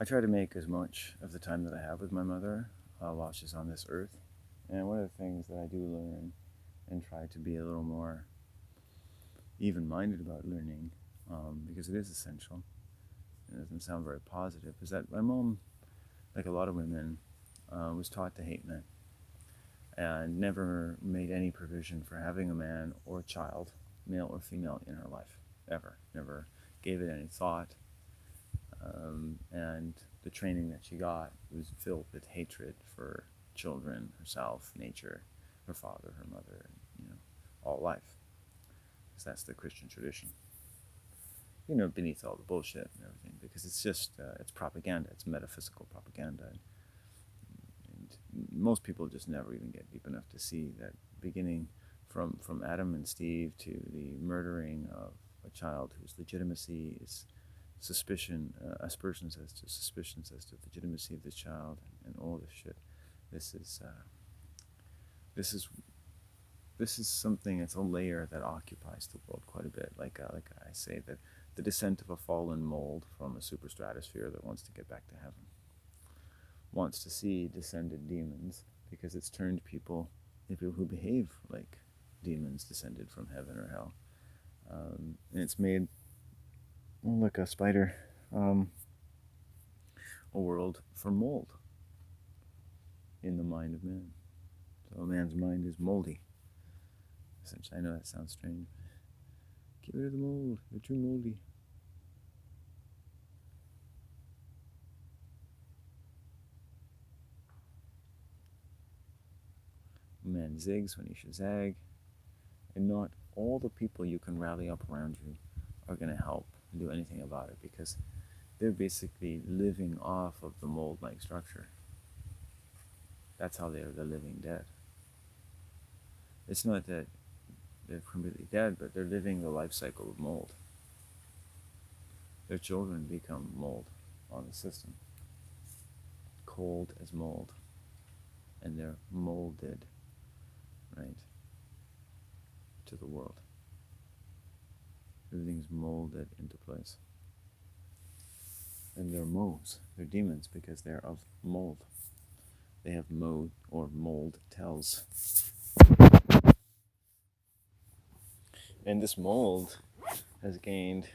I try to make as much of the time that I have with my mother while she's on this earth. And one of the things that I do learn and try to be a little more even-minded about learning, because it is essential, it doesn't sound very positive, is that my mom, like a lot of women, was taught to hate men and never made any provision for having a man or a child, male or female, in her life, ever. Never gave it any thought. And the training that she got was filled with hatred for children, herself, nature, her father, her mother, and, all life. Because that's the Christian tradition. Beneath all the bullshit and everything, because it's just, it's propaganda, it's metaphysical propaganda. And most people just never even get deep enough to see that beginning from Adam and Steve to the murdering of a child whose legitimacy is suspicion, aspersions as to suspicions as to the legitimacy of this child, and all this shit. This is this is this is something. It's a layer that occupies the world quite a bit. Like I say, that the descent of a fallen mold from a superstratosphere that wants to get back to heaven, wants to see descended demons, because it's turned people who behave like demons descended from heaven or hell, and it's made, like a spider, a world for mold in the mind of man. So a man's mind is moldy. Essentially, I know that sounds strange. Get rid of the mold. You're too moldy. A man zigs when he should zag, and not all the people you can rally up around you are going to help and do anything about it, because they're basically living off of the mold-like structure. That's how they're the living dead. It's not that they're completely dead, but they're living the life cycle of mold. Their children become mold on the system, cold as mold, and they're molded, right, to the world. Everything's molded into place. And they're moles, they're demons, because they're of mold. They have mode or mold tells. And this mold has gained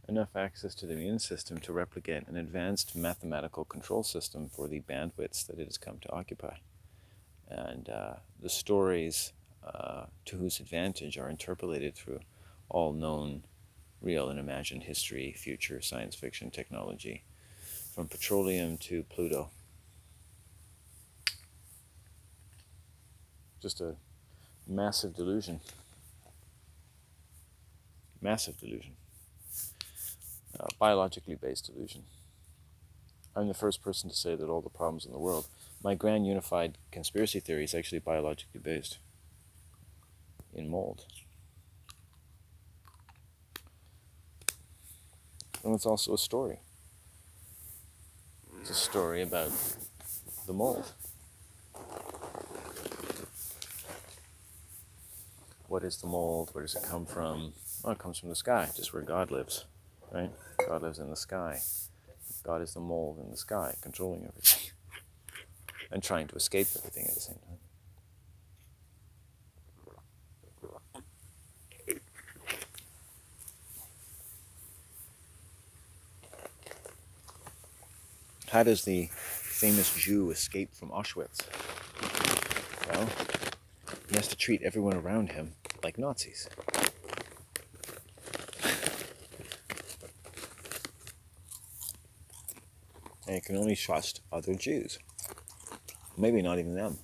enough access to the immune system to replicate an advanced mathematical control system for the bandwidths that it has come to occupy. And the stories to whose advantage are interpolated through all known, real and imagined history, future, science fiction, technology, from petroleum to Pluto. Just a massive delusion. Massive delusion. Biologically based delusion. I'm the first person to say that all the problems in the world, my grand unified conspiracy theory, is actually biologically based in mold. And it's also a story. It's a story about the mold. What is the mold? Where does it come from? Well, it comes from the sky, just where God lives, right? God lives in the sky. God is the mold in the sky, controlling everything and trying to escape everything at the same time. How does the famous Jew escape from Auschwitz? Well, he has to treat everyone around him like Nazis. And he can only trust other Jews. Maybe not even them.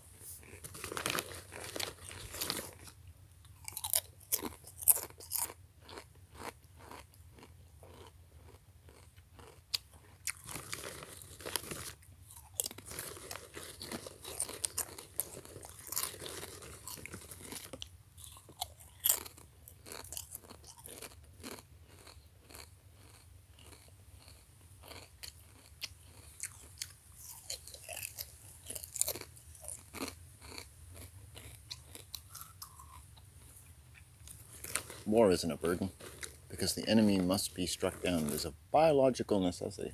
War isn't a burden, because the enemy must be struck down. It is a biological necessity.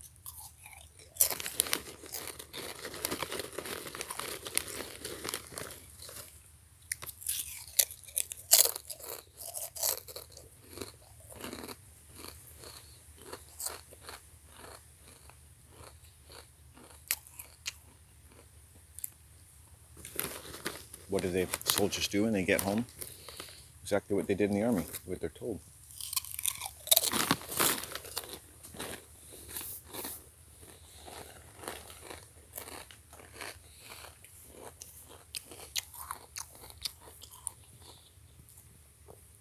what do the soldiers do when they get home? Exactly what they did in the army, what they're told.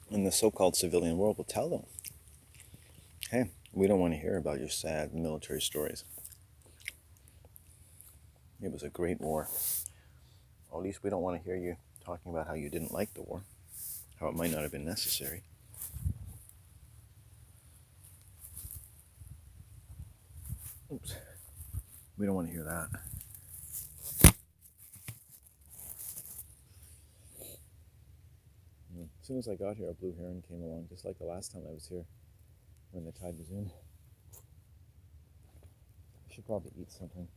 And the so-called civilian world will tell them, hey, we don't want to hear about your sad military stories. It was a great war. Or at least we don't want to hear you talking about how you didn't like the war, how it might not have been necessary. Oops. We don't want to hear that. As soon as I got here, a blue heron came along, just like the last time I was here, when the tide was in. I should probably eat something.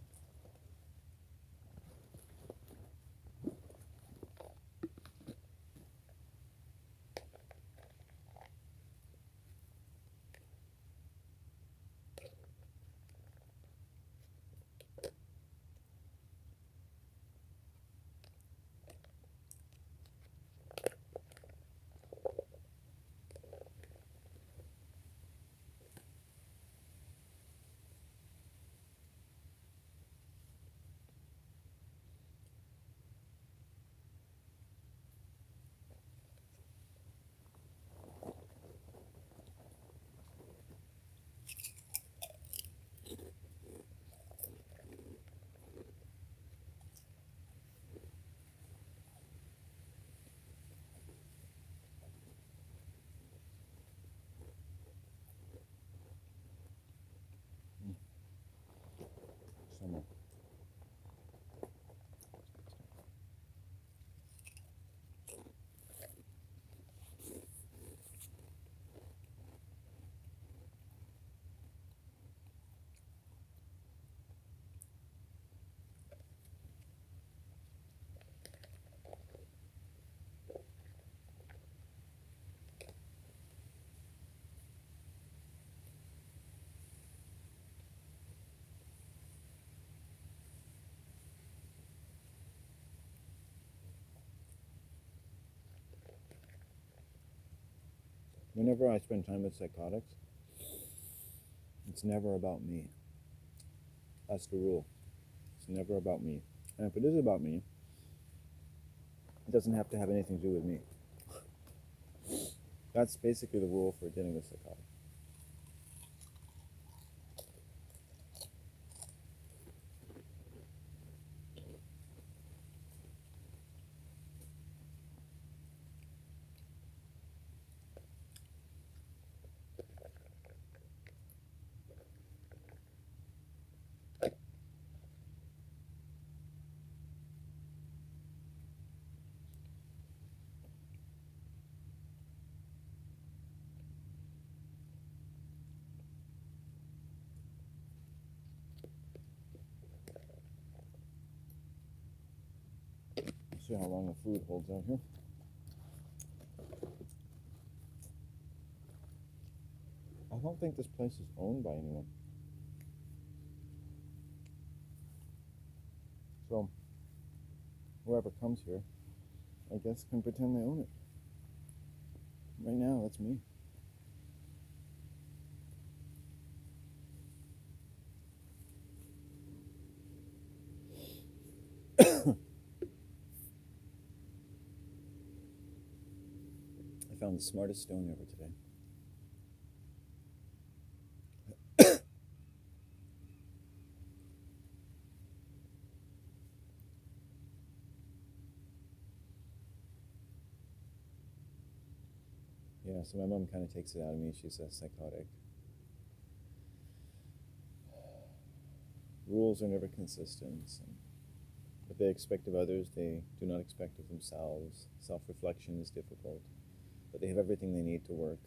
Summer. Whenever I spend time with psychotics, it's never about me. That's the rule. It's never about me. And if it is about me, it doesn't have to have anything to do with me. That's basically the rule for dealing with psychotics. See how long the food holds out here. I don't think this place is owned by anyone. So, whoever comes here, I guess, can pretend they own it. Right now, that's me. I found the smartest stone ever today. Yeah, so my mom kind of takes it out of me. She's a psychotic. Rules are never consistent. What they expect of others, they do not expect of themselves. Self-reflection is difficult, but they have everything they need to work.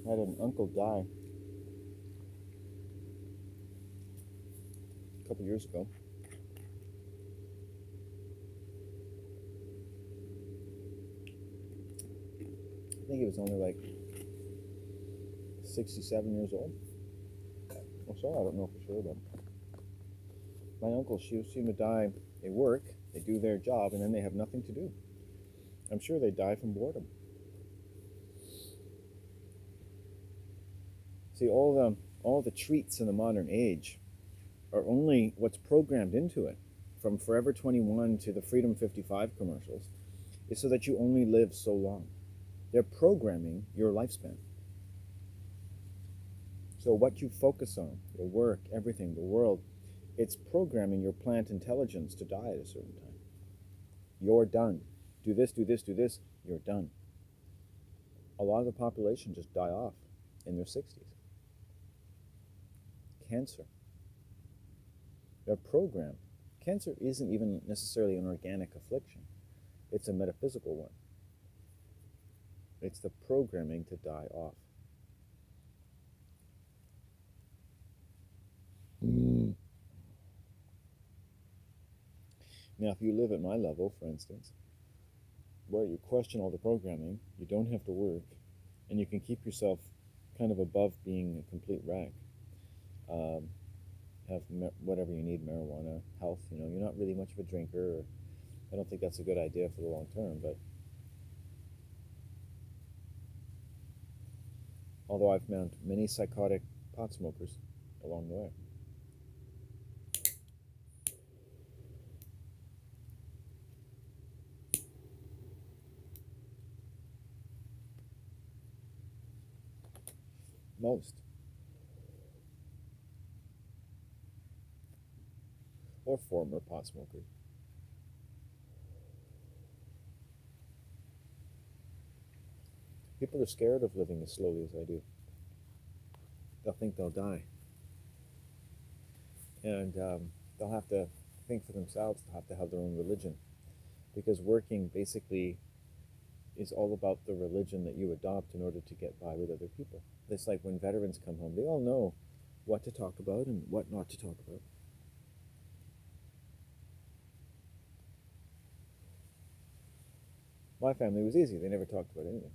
I had an uncle die a couple years ago. I think he was only like 67 years old. Or so, I don't know for sure, but my uncles seem to die. They work, they do their job, and then they have nothing to do. I'm sure they die from boredom. See, all the treats in the modern age are only what's programmed into it, from Forever 21 to the Freedom 55 commercials, is so that you only live so long. They're programming your lifespan. So what you focus on, your work, everything, the world, it's programming your plant intelligence to die at a certain time. You're done. Do this, do this, do this, you're done. A lot of the population just die off in their 60s. Cancer. They're programmed. Cancer isn't even necessarily an organic affliction. It's a metaphysical one. It's the programming to die off. Now, if you live at my level, for instance, where you question all the programming, you don't have to work, and you can keep yourself kind of above being a complete wreck, have whatever you need, marijuana, health, you're not really much of a drinker, or I don't think that's a good idea for the long term, but although I've met many psychotic pot smokers along the way. Most. Or former pot smokers. People are scared of living as slowly as I do. They'll think they'll die. And they'll have to think for themselves. They'll have to have their own religion. Because working basically is all about the religion that you adopt in order to get by with other people. It's like when veterans come home, they all know what to talk about and what not to talk about. My family was easy. They never talked about anything.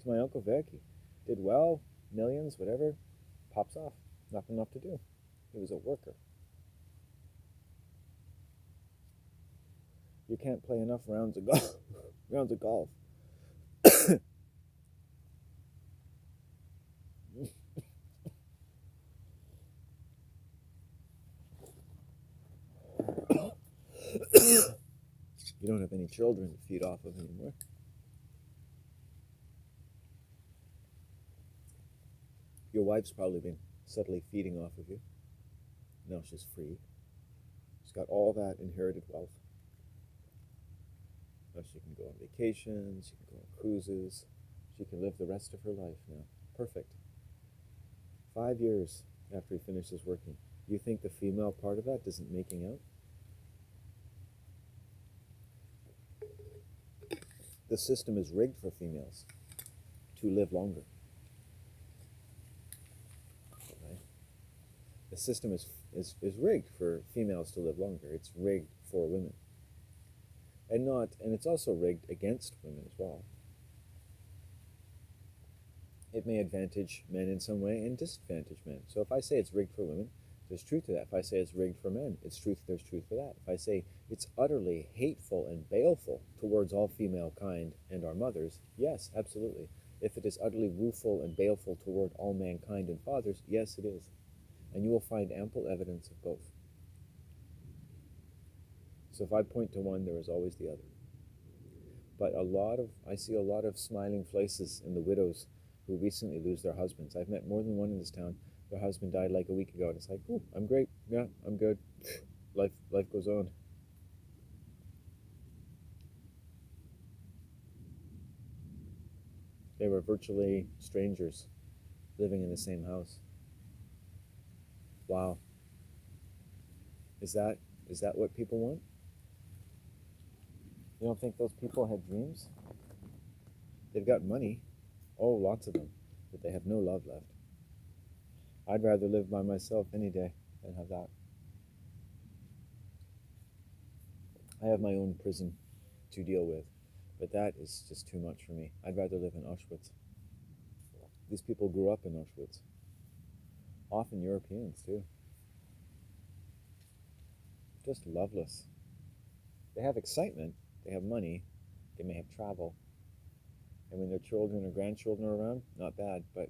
So my Uncle Vic, he did well, millions, whatever, pops off. Nothing left to do. He was a worker. You can't play enough rounds of golf. rounds of golf. You don't have any children to feed off of anymore. Your wife's probably been subtly feeding off of you. Now she's free. She's got all that inherited wealth. Now she can go on vacations, she can go on cruises, she can live the rest of her life now. Perfect. 5 years after he finishes working, you think the female part of that isn't making out? The system is rigged for females to live longer. Right? The system is rigged for females to live longer. It's rigged for women. And it's also rigged against women as well. It may advantage men in some way and disadvantage men. So if I say it's rigged for women, there's truth to that. If I say it's rigged for men, there's truth for that. If I say it's utterly hateful and baleful towards all female kind and our mothers, yes, absolutely. If it is utterly rueful and baleful toward all mankind and fathers, yes, it is. And you will find ample evidence of both. So if I point to one, there is always the other. But I see a lot of smiling faces in the widows who recently lose their husbands. I've met more than one in this town. Their husband died like a week ago, and it's like, oh, I'm great. Yeah, I'm good. Life goes on. They were virtually strangers living in the same house. Wow. Is that what people want? You don't think those people had dreams? They've got money. Oh, lots of them. but they have no love left. I'd rather live by myself any day than have that. I have my own prison to deal with, but that is just too much for me. I'd rather live in Auschwitz. These people grew up in Auschwitz, often Europeans too. Just loveless. They have excitement, they have money, they may have travel, and when their children or grandchildren are around, not bad, but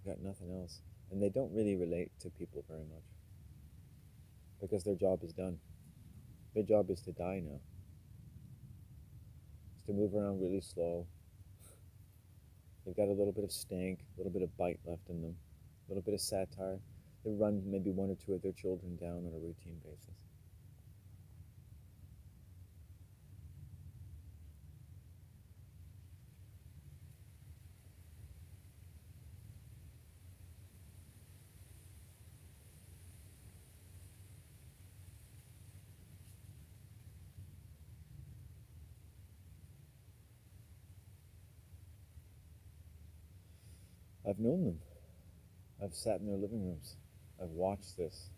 they've got nothing else. And they don't really relate to people very much because their job is done. Their job is to die now. It's to move around really slow. They've got a little bit of stank, a little bit of bite left in them, a little bit of satire. They run maybe one or two of their children down on a routine basis. I've known them. I've sat in their living rooms. I've watched this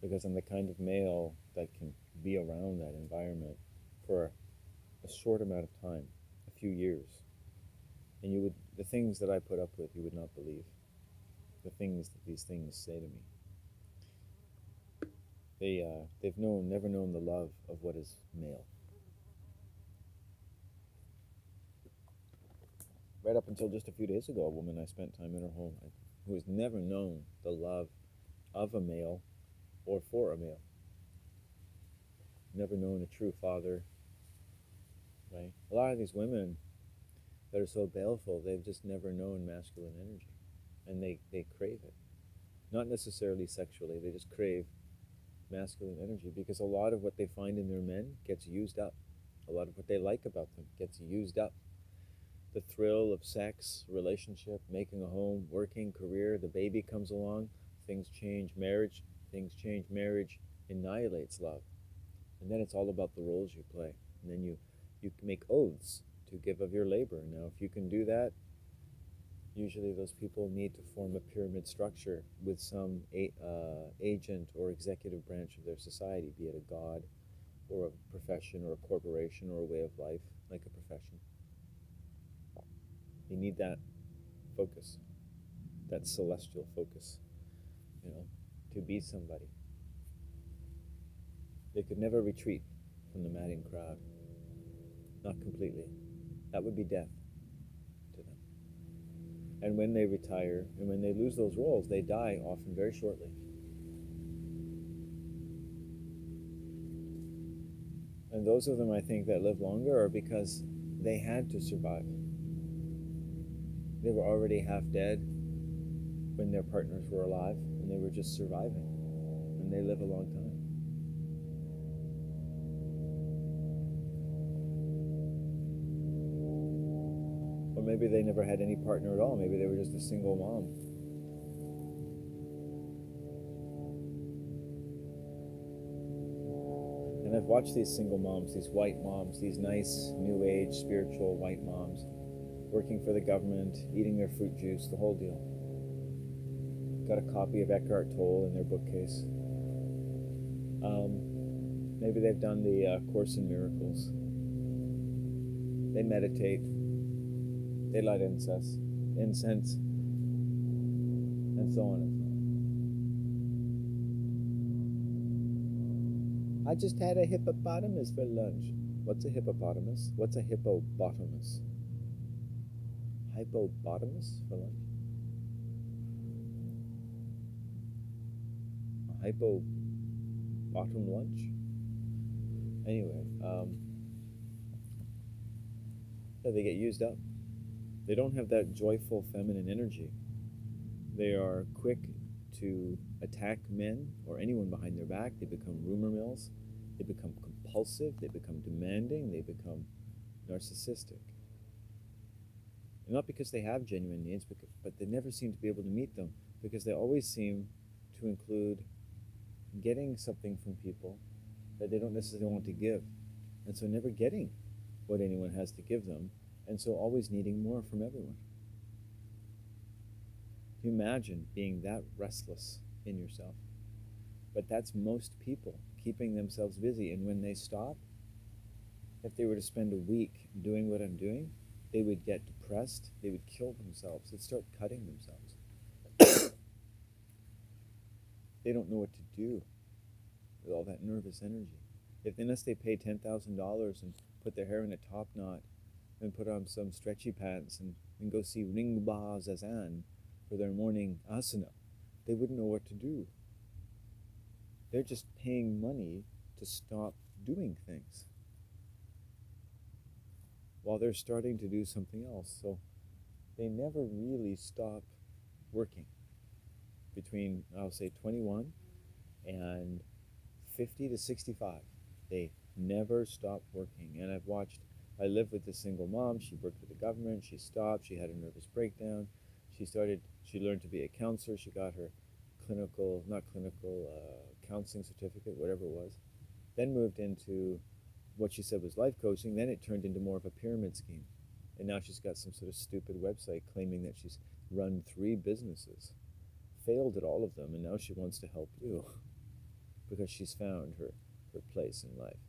because I'm the kind of male that can be around that environment for a short amount of time, a few years. And the things that I put up with, you would not believe. The things that these things say to me. They've never known the love of what is male. Right up until just a few days ago, a woman I spent time in her home who has never known the love of a male or for a male. Never known a true father, right? A lot of these women that are so baleful, they've just never known masculine energy. And they crave it. Not necessarily sexually, they just crave masculine energy because a lot of what they find in their men gets used up. A lot of what they like about them gets used up. The thrill of sex, relationship, making a home, working, career, the baby comes along, things change, marriage annihilates love. And then it's all about the roles you play. And then you make oaths to give of your labor. Now, if you can do that, usually those people need to form a pyramid structure with some agent or executive branch of their society, be it a god or a profession or a corporation or a way of life, like a profession. You need that focus, that celestial focus, to be somebody. They could never retreat from the madding crowd. Not completely. That would be death to them. And when they retire and when they lose those roles, they die often very shortly. And those of them, I think, that live longer are because they had to survive. They were already half dead when their partners were alive, and they were just surviving. And they live a long time. Or maybe they never had any partner at all. Maybe they were just a single mom. And I've watched these single moms, these white moms, these nice, new age, spiritual white moms, working for the government, eating their fruit juice, the whole deal. Got a copy of Eckhart Tolle in their bookcase. Maybe they've done the Course in Miracles. They meditate. They light incense, and so on and so on. I just had a hippopotamus for lunch. What's a hippopotamus? What's a hippopotamus? Hypopotamus for lunch? A hypo bottom lunch? Anyway, yeah, they get used up. They don't have that joyful feminine energy. They are quick to attack men or anyone behind their back. They become rumor mills. They become compulsive. They become demanding. They become narcissistic. And not because they have genuine needs, but they never seem to be able to meet them because they always seem to include getting something from people that they don't necessarily want to give. And so never getting what anyone has to give them. And so always needing more from everyone. Can you imagine being that restless in yourself? But that's most people, keeping themselves busy. And when they stop, if they were to spend a week doing what I'm doing, they would get depressed, they would kill themselves, they'd start cutting themselves. They don't know what to do with all that nervous energy. Unless they pay $10,000 and put their hair in a top knot and put on some stretchy pants and go see Ringba Zazen for their morning asana, they wouldn't know what to do. They're just paying money to stop doing things while they're starting to do something else. So they never really stop working. Between, I'll say, 21 and 50 to 65, they never stop working. And I lived with this single mom. She worked with the government. She stopped. She had a nervous breakdown. She learned to be a counselor. She got her counseling certificate, whatever it was. Then moved into what she said was life coaching. Then it turned into more of a pyramid scheme. And now she's got some sort of stupid website claiming that she's run 3 businesses, failed at all of them, and now she wants to help you because she's found her place in life.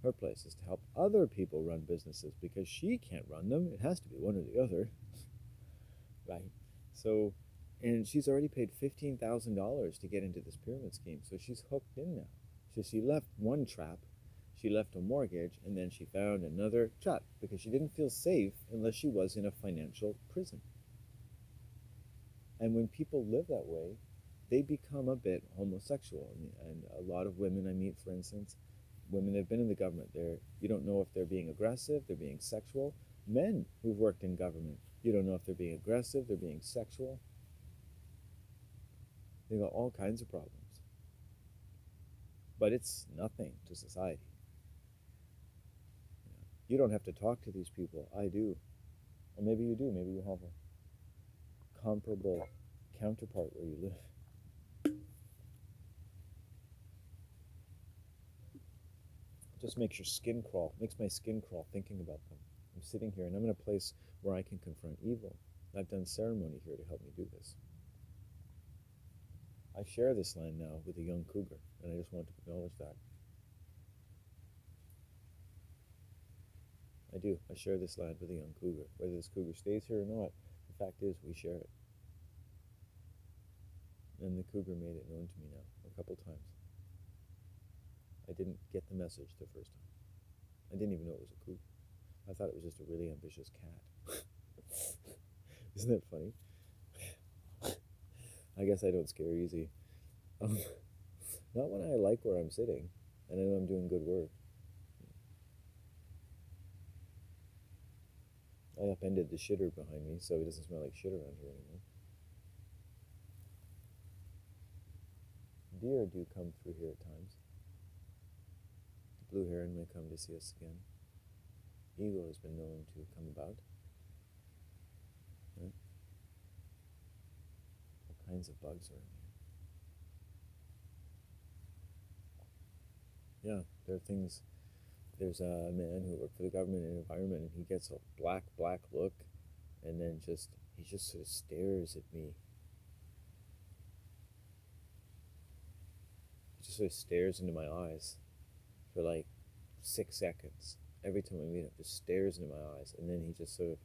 Her place is to help other people run businesses because she can't run them. It has to be one or the other, right? So, and she's already paid $15,000 to get into this pyramid scheme, so she's hooked in now. So she left one trap, she left a mortgage, and then she found another trap because she didn't feel safe unless she was in a financial prison. And when people live that way, they become a bit homosexual. And a lot of women I meet, for instance, women that have been in the government, you don't know if they're being aggressive, they're being sexual. Men who've worked in government, you don't know if they're being aggressive, they're being sexual. They've got all kinds of problems. But it's nothing to society. You don't have to talk to these people. I do. Or maybe you do. Maybe you have a comparable counterpart where you live. It just makes your skin crawl. Makes my skin crawl thinking about them. I'm sitting here and I'm in a place where I can confront evil. I've done ceremony here to help me do this. I share this land now with a young cougar, and I just want to acknowledge that. I do. I share this land with a young cougar. Whether this cougar stays here or not, the fact is we share it. And the cougar made it known to me now a couple times. I didn't get the message the first time. I didn't even know it was a cougar. I thought it was just a really ambitious cat. Isn't that funny? I guess I don't scare easy. Not when I like where I'm sitting and I know I'm doing good work. I upended the shitter behind me so it doesn't smell like shit around here anymore. Deer do come through here at times. The blue heron may come to see us again. Eagle has been known to come about. Right? All kinds of bugs are in here. Yeah, there are things. There's a man who worked for the government and environment, and he gets a black look, and then he just sort of stares at me. He just sort of stares into my eyes for like 6 seconds. Every time I meet him, just stares into my eyes, and then he just sort of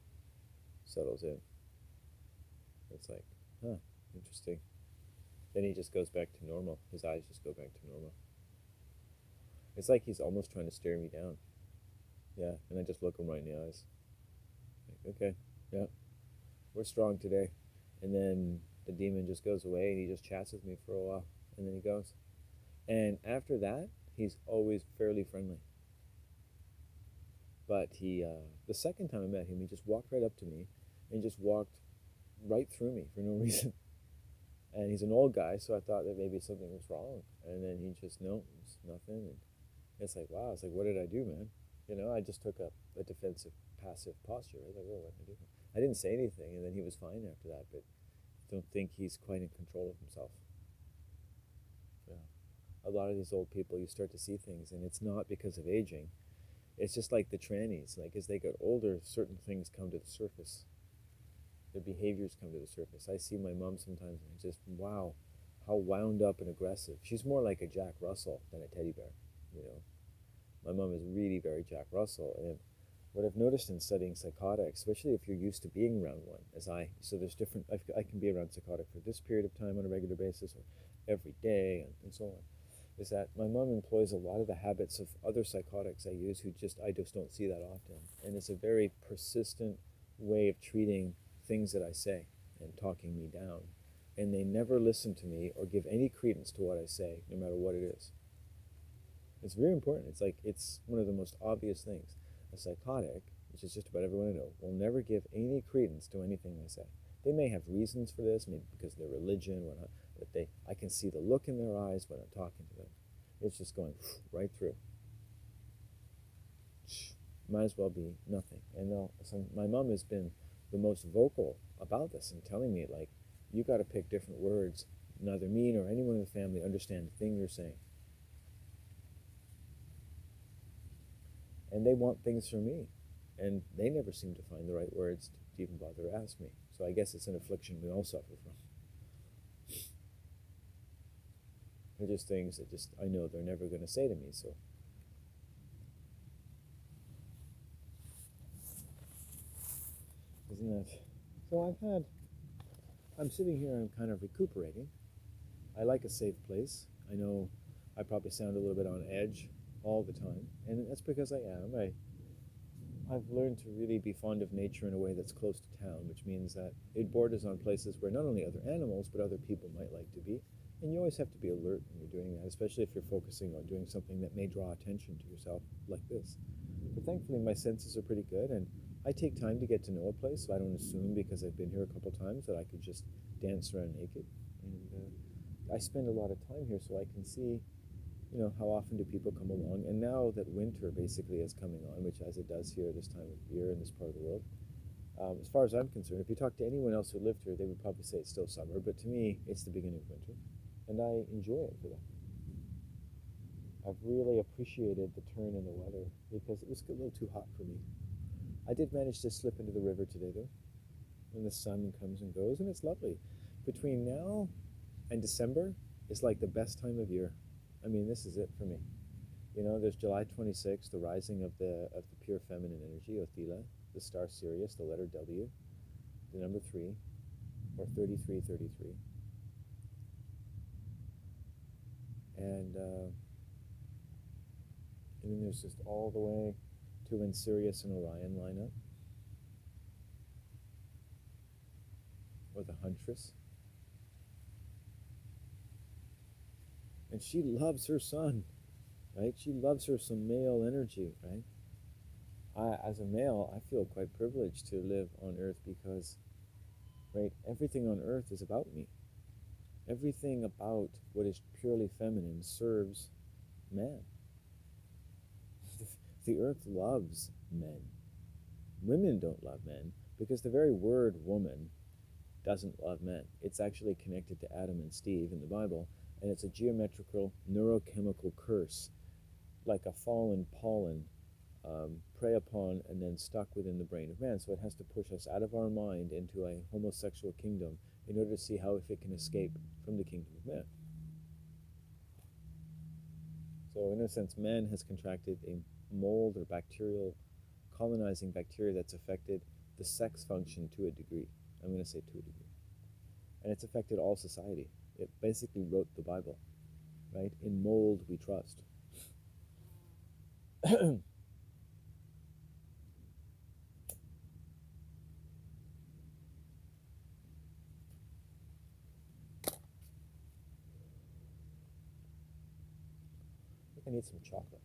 settles in. It's like, huh, interesting. Then he just goes back to normal. His eyes just go back to normal. It's like he's almost trying to stare me down. Yeah, and I just look him right in the eyes. Like, okay, yeah, we're strong today. And then the demon just goes away and he just chats with me for a while. And then he goes. And after that, he's always fairly friendly. But the second time I met him, he just walked right up to me and just walked right through me for no reason. And he's an old guy, so I thought that maybe something was wrong. And then he just, no, it's nothing. And it's like, wow, it's like, what did I do, man? You know, I just took a defensive, passive posture. I was like, oh, what did I do? I didn't say anything, and then he was fine after that, but I don't think he's quite in control of himself. Yeah. A lot of these old people, you start to see things, and it's not because of aging. It's just like the trannies. Like, as they get older, certain things come to the surface. Their behaviors come to the surface. I see my mom sometimes and just, wow, how wound up and aggressive. She's more like a Jack Russell than a teddy bear, you know. My mom is really very Jack Russell. And what I've noticed in studying psychotics, especially if you're used to being around one, so there's different, I can be around psychotic for this period of time on a regular basis or every day and so on, is that my mom employs a lot of the habits of other psychotics I use I just don't see that often. And it's a very persistent way of treating things that I say and talking me down. And they never listen to me or give any credence to what I say, no matter what it is. It's very important. It's one of the most obvious things. A psychotic, which is just about everyone I know, will never give any credence to anything I say. They may have reasons for this, maybe because of their religion, whatnot, but I can see the look in their eyes when I'm talking to them. It's just going right through. Might as well be nothing. And my mom has been the most vocal about this and telling me, like, you got to pick different words. Neither me nor anyone in the family understand the thing you're saying. And they want things from me. And they never seem to find the right words to even bother to ask me. So I guess it's an affliction we all suffer from. They're just things that I know they're never going to say to me, so. Isn't that? So I'm sitting here, I'm kind of recuperating. I like a safe place. I know I probably sound a little bit on edge all the time, and that's because I am. I've learned to really be fond of nature in a way that's close to town, which means that it borders on places where not only other animals, but other people might like to be. And you always have to be alert when you're doing that, especially if you're focusing on doing something that may draw attention to yourself like this. But thankfully, my senses are pretty good, and I take time to get to know a place, so I don't assume because I've been here a couple times that I could just dance around naked. And I spend a lot of time here so I can see, how often do people come along. And now that winter basically is coming on, which as it does here this time of year in this part of the world, as far as I'm concerned, if you talk to anyone else who lived here, they would probably say it's still summer, but to me, it's the beginning of winter, and I enjoy it for that. I've really appreciated the turn in the weather because it was a little too hot for me. I did manage to slip into the river today, though, when the sun comes and goes, and it's lovely. Between now and December is like the best time of year. I mean, this is it for me. There's July 26th, the rising of the pure feminine energy, Othila, the star Sirius, the letter W, the number 3, or 3333. And then there's just all the way to when Sirius and Orion line up, or the Huntress. And she loves her son, right? She loves her some male energy, right? As a male, I feel quite privileged to live on Earth because, right, everything on Earth is about me. Everything about what is purely feminine serves man. The Earth loves men. Women don't love men because the very word woman doesn't love men. It's actually connected to Adam and Steve in the Bible, and it's a geometrical neurochemical curse, like a fallen pollen prey upon and then stuck within the brain of man. So it has to push us out of our mind into a homosexual kingdom in order to see how if it can escape from the kingdom of man. So in a sense, man has contracted a mold or bacterial, colonizing bacteria that's affected the sex function to a degree. I'm going to say to a degree. And it's affected all society. It basically wrote the Bible, right? In mold we trust. I think I need some chocolate.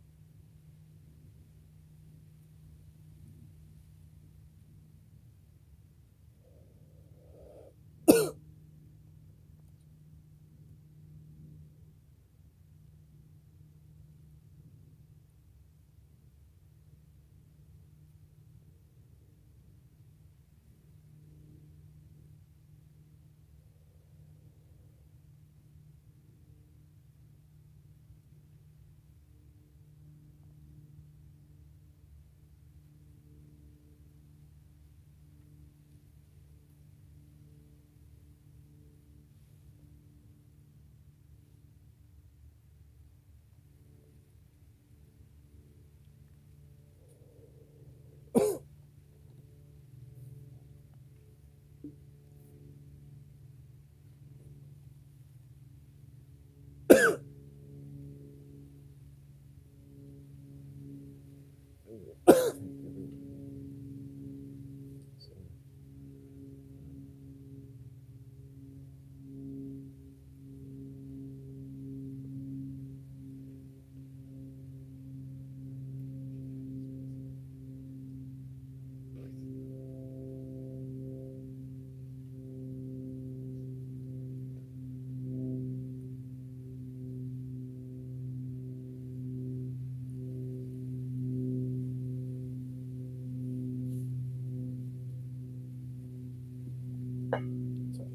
It's okay.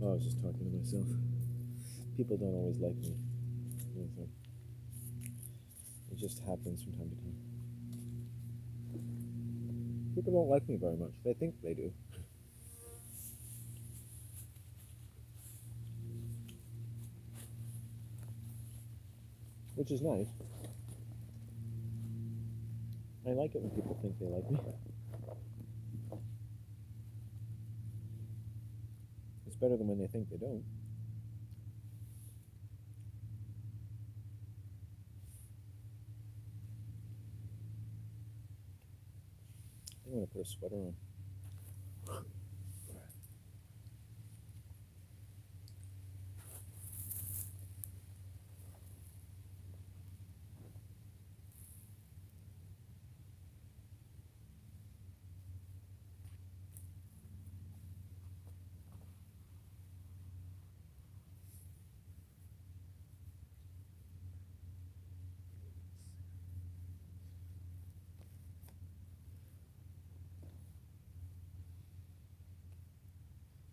Oh, I was just talking to myself. People don't always like me. So it just happens from time to time. People don't like me very much. They think they do. Which is nice. I like it when people think they like me. It's better than when they think they don't. I'm going to put a sweater on.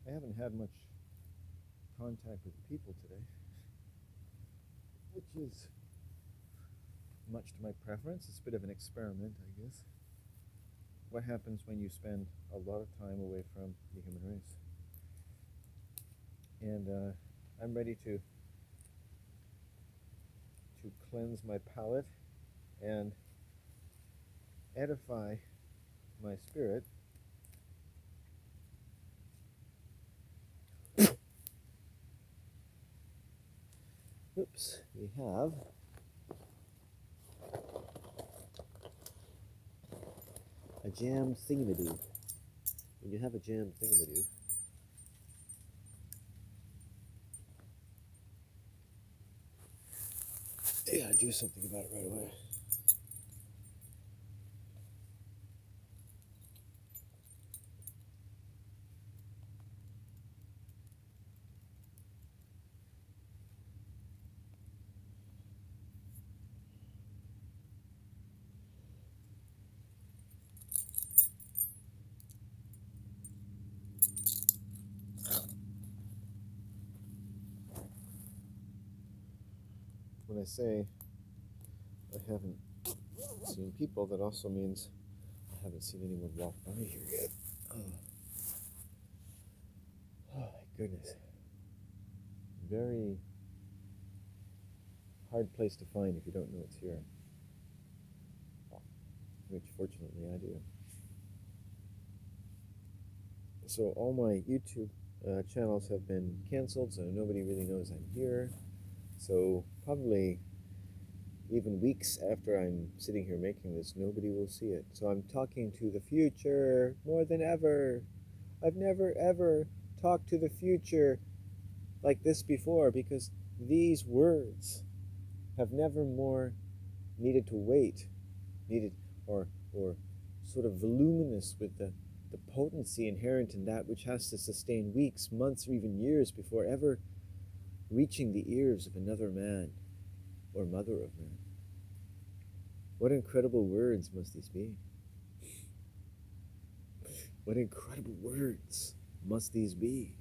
I haven't had much contact with people today, which is much to my preference. It's a bit of an experiment, I guess. What happens when you spend a lot of time away from the human race? And I'm ready to cleanse my palate and edify my spirit. Oops, we have a jam thingamadoo. When you have a jam thingamadoo, you gotta do something about it right away. When I say I haven't seen people, that also means I haven't seen anyone walk by here yet. Oh my goodness. Very hard place to find if you don't know it's here. Which fortunately I do. So all my YouTube channels have been canceled, so nobody really knows I'm here. So probably even weeks after I'm sitting here making this, nobody will see it. So I'm talking to the future more than ever. I've never ever talked to the future like this before, because these words have never more needed to wait, or sort of voluminous with the potency inherent in that which has to sustain weeks, months, or even years before ever reaching the ears of another man or mother of man. What incredible words must these be? What incredible words must these be?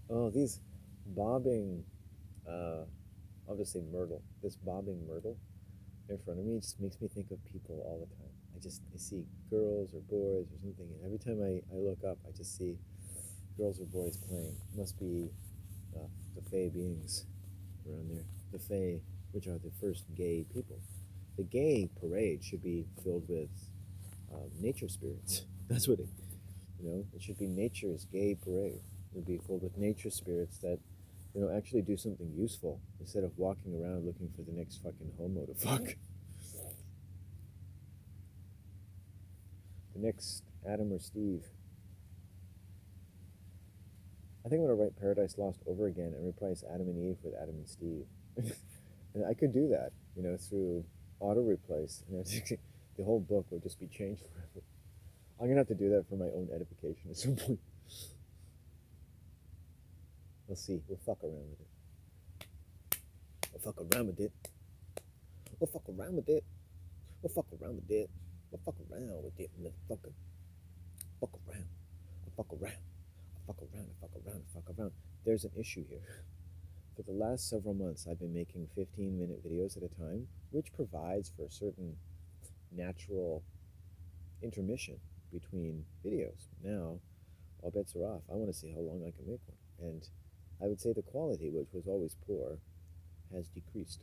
Oh, these bobbing, I'll just say myrtle. This bobbing myrtle in front of me just makes me think of people all the time. I see girls or boys or something, and every time I look up, I just see girls or boys playing. It must be the Fae beings around there. The Fae, which are the first gay people. The gay parade should be filled with nature spirits. That's what it should be nature's gay parade. It would be filled with nature spirits that, actually do something useful instead of walking around looking for the next fucking homo to fuck. The next Adam or Steve. I think I'm going to write Paradise Lost over again and replace Adam and Eve with Adam and Steve. And I could do that, through auto-replace. And the whole book would just be changed forever. I'm going to have to do that for my own edification at some point. We'll see. We'll fuck around with it. We'll fuck around with it. We'll fuck around with it. We'll fuck around with it. We'll fuck around with it, motherfucker. Fuck around. I fuck around. I fuck around. I fuck around. I fuck around. There's an issue here. For the last several months, I've been making 15-minute videos at a time, which provides for a certain natural intermission between videos. Now, all bets are off. I want to see how long I can make one. And I would say the quality, which was always poor, has decreased.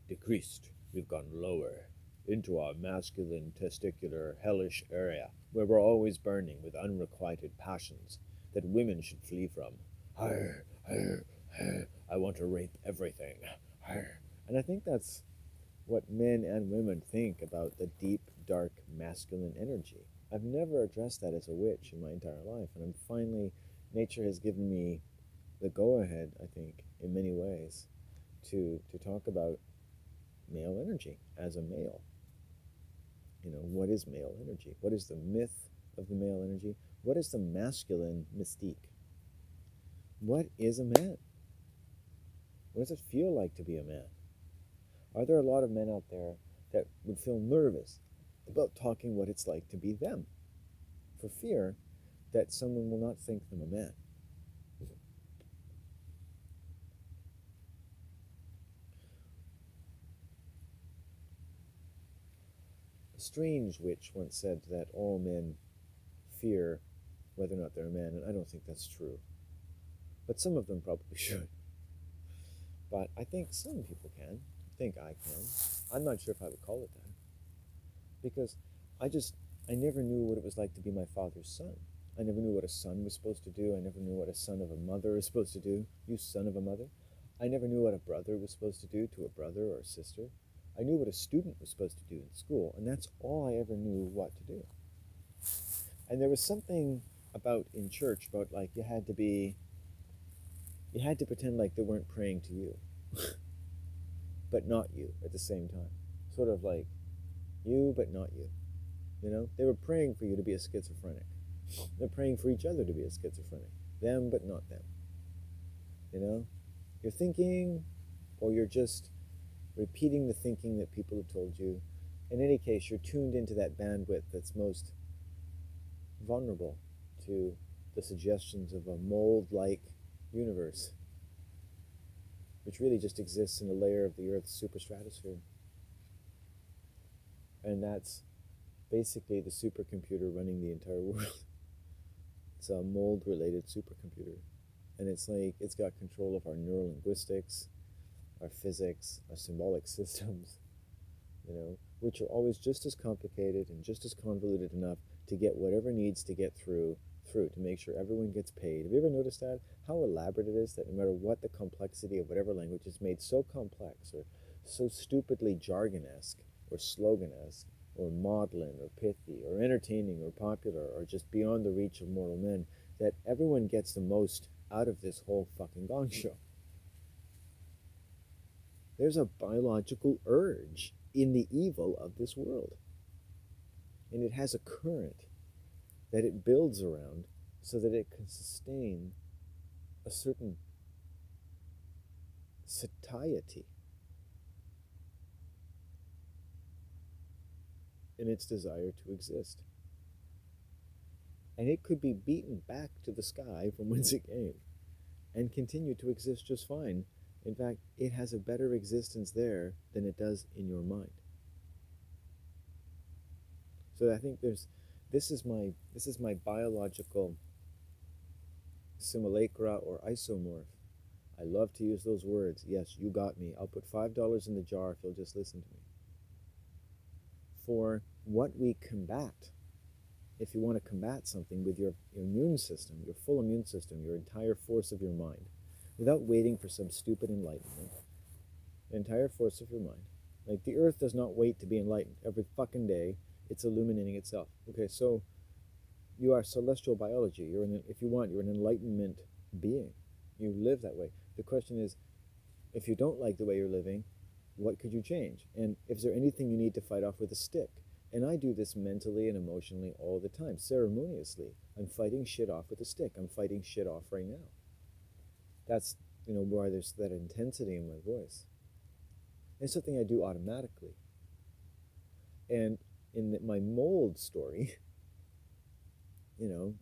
Decreased. We've gone lower into our masculine, testicular, hellish area, where we're always burning with unrequited passions that women should flee from. Arr, arr, arr. I want to rape everything. Arr. And I think that's what men and women think about the deep, dark, masculine energy. I've never addressed that as a witch in my entire life, and I'm finally, nature has given me the go-ahead, I think, in many ways, to talk about male energy as a male. You know, what is male energy? What is the myth of the male energy? What is the masculine mystique? What is a man? What does it feel like to be a man? Are there a lot of men out there that would feel nervous about talking what it's like to be them, for fear that someone will not think them a man? A strange witch once said that all men fear whether or not they're a man, and I don't think that's true. But some of them probably should. But I think some people can. I think I can. I'm not sure if I would call it that. Because I never knew what it was like to be my father's son. I never knew what a son was supposed to do. I never knew what a son of a mother is supposed to do. You son of a mother. I never knew what a brother was supposed to do to a brother or a sister. I knew what a student was supposed to do in school, and that's all I ever knew what to do. And there was something about in church about like you had to pretend like they weren't praying to you, but not you at the same time. Sort of like you, but not you. You know, they were praying for you to be a schizophrenic. They're praying for each other to be a schizophrenic. Them, but not them. You know, you're thinking, or you're just repeating the thinking that people have told you. In any case, you're tuned into that bandwidth that's most vulnerable to the suggestions of a mold-like universe, which really just exists in a layer of the Earth's superstratosphere. And that's basically the supercomputer running the entire world. It's a mold-related supercomputer. And it's like, it's got control of our neurolinguistics, our physics, our symbolic systems, you know, which are always just as complicated and just as convoluted enough to get whatever needs to get through to make sure everyone gets paid. Have you ever noticed that? How elaborate it is that no matter what the complexity of whatever language is made so complex or so stupidly jargon-esque or slogan-esque or maudlin or pithy or entertaining or popular or just beyond the reach of mortal men, that everyone gets the most out of this whole fucking gong show. There's a biological urge in the evil of this world. And it has a current that it builds around so that it can sustain a certain satiety in its desire to exist. And it could be beaten back to the sky from whence it came and continue to exist just fine. In fact, it has a better existence there than it does in your mind. So I think this is my biological simulacra or isomorph. I love to use those words. Yes, you got me. I'll put $5 in the jar if you'll just listen to me. For what we combat, if you want to combat something with your immune system, your full immune system, your entire force of your mind, without waiting for some stupid enlightenment, the entire force of your mind. Like the earth does not wait to be enlightened. Every fucking day, it's illuminating itself. Okay, so you are celestial biology. If you want, you're an enlightenment being. You live that way. The question is, if you don't like the way you're living, what could you change? And is there anything you need to fight off with a stick? And I do this mentally and emotionally all the time, ceremoniously. I'm fighting shit off with a stick. I'm fighting shit off right now. That's, why there's that intensity in my voice. It's something I do automatically. And in my mold story,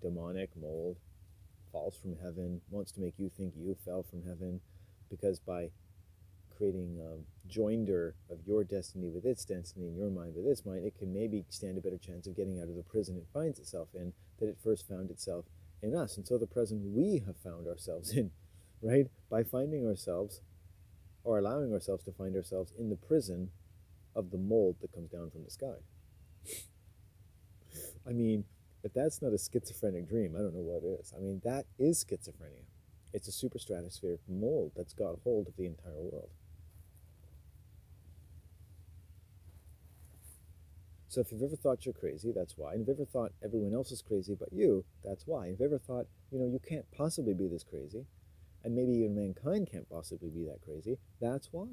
demonic mold falls from heaven, wants to make you think you fell from heaven, because by creating a joinder of your destiny with its destiny and your mind with its mind, it can maybe stand a better chance of getting out of the prison it finds itself in that it first found itself in us. And so the prison we have found ourselves in, right? By finding ourselves or allowing ourselves to find ourselves in the prison of the mold that comes down from the sky. I mean, if that's not a schizophrenic dream, I don't know what is. I mean, that is schizophrenia. It's a superstratospheric mold that's got hold of the entire world. So if you've ever thought you're crazy, that's why. And if you've ever thought everyone else is crazy but you, that's why. And if you've ever thought, you can't possibly be this crazy, and maybe even mankind can't possibly be that crazy, that's why.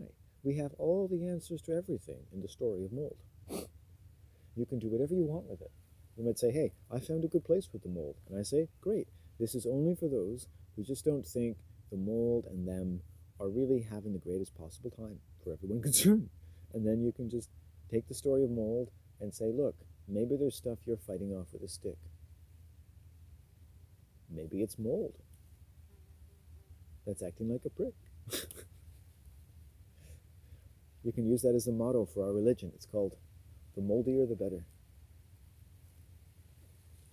We have all the answers to everything in the story of mold. You can do whatever you want with it. You might say, hey, I found a good place with the mold. And I say, great. This is only for those who just don't think the mold and them are really having the greatest possible time for everyone concerned. And then you can just take the story of mold and say, look, maybe there's stuff you're fighting off with a stick. Maybe it's mold that's acting like a prick. You can use that as a motto for our religion. It's called, the moldier the better.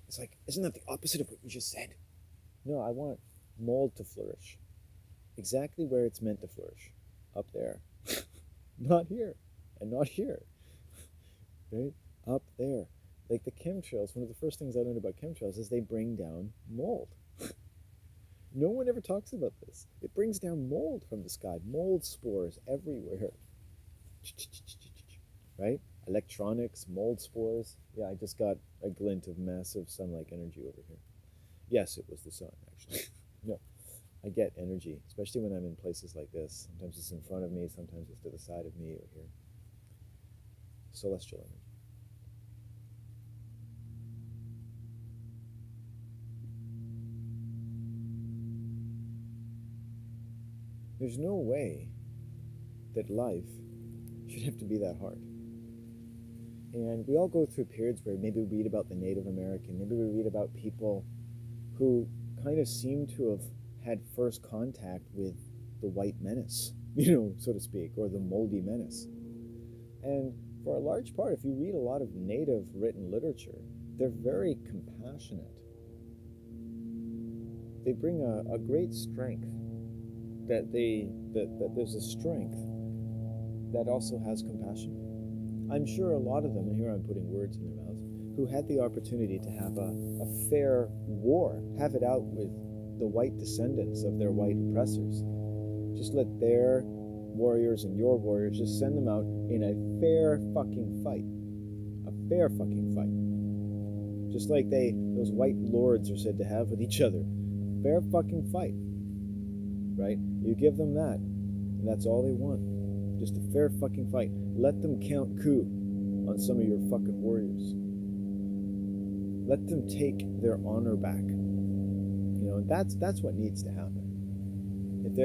It's like, isn't that the opposite of what you just said? No, I want mold to flourish. Exactly where it's meant to flourish. Up there. Not here. And not here. Right? Up there. Like the chemtrails, one of the first things I learned about chemtrails is they bring down mold. No one ever talks about this. It brings down mold from the sky. Mold spores everywhere. Right? Electronics, mold spores. Yeah, I just got a glint of massive sun-like energy over here. Yes, it was the sun, actually. No, I get energy, especially when I'm in places like this. Sometimes it's in front of me, sometimes it's to the side of me or here. Celestial energy. There's no way that life should have to be that hard. And we all go through periods where maybe we read about the Native American, maybe we read about people who kind of seem to have had first contact with the white menace, so to speak, or the moldy menace. And for a large part, if you read a lot of Native written literature, they're very compassionate. They bring a great strength, that there's a strength that also has compassion. I'm sure a lot of them, and here I'm putting words in their mouths, who had the opportunity to have a fair war, have it out with the white descendants of their white oppressors. Just let their warriors and your warriors just send them out in a fair fucking fight. A fair fucking fight. Just like those white lords are said to have with each other. Fair fucking fight. Right? You give them that, and that's all they want. Just a fair fucking fight. Let them count coup on some of your fucking warriors. Let them take their honor back. And that's what needs to happen.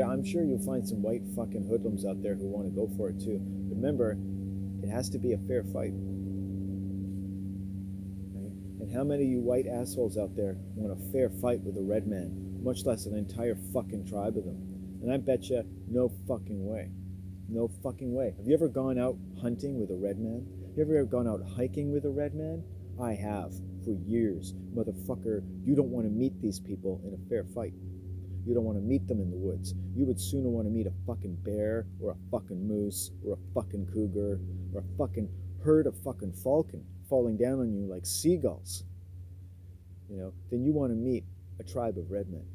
I'm sure you'll find some white fucking hoodlums out there who want to go for it too. Remember, it has to be a fair fight. Right? And how many of you white assholes out there want a fair fight with a red man, much less an entire fucking tribe of them? And I bet you, no fucking way. No fucking way. Have you ever gone out hunting with a red man? Have you ever gone out hiking with a red man? I have, for years. Motherfucker, you don't want to meet these people in a fair fight. You don't want to meet them in the woods. You would sooner want to meet a fucking bear or a fucking moose or a fucking cougar or a fucking herd of fucking falcon falling down on you like seagulls, than you want to meet a tribe of red men.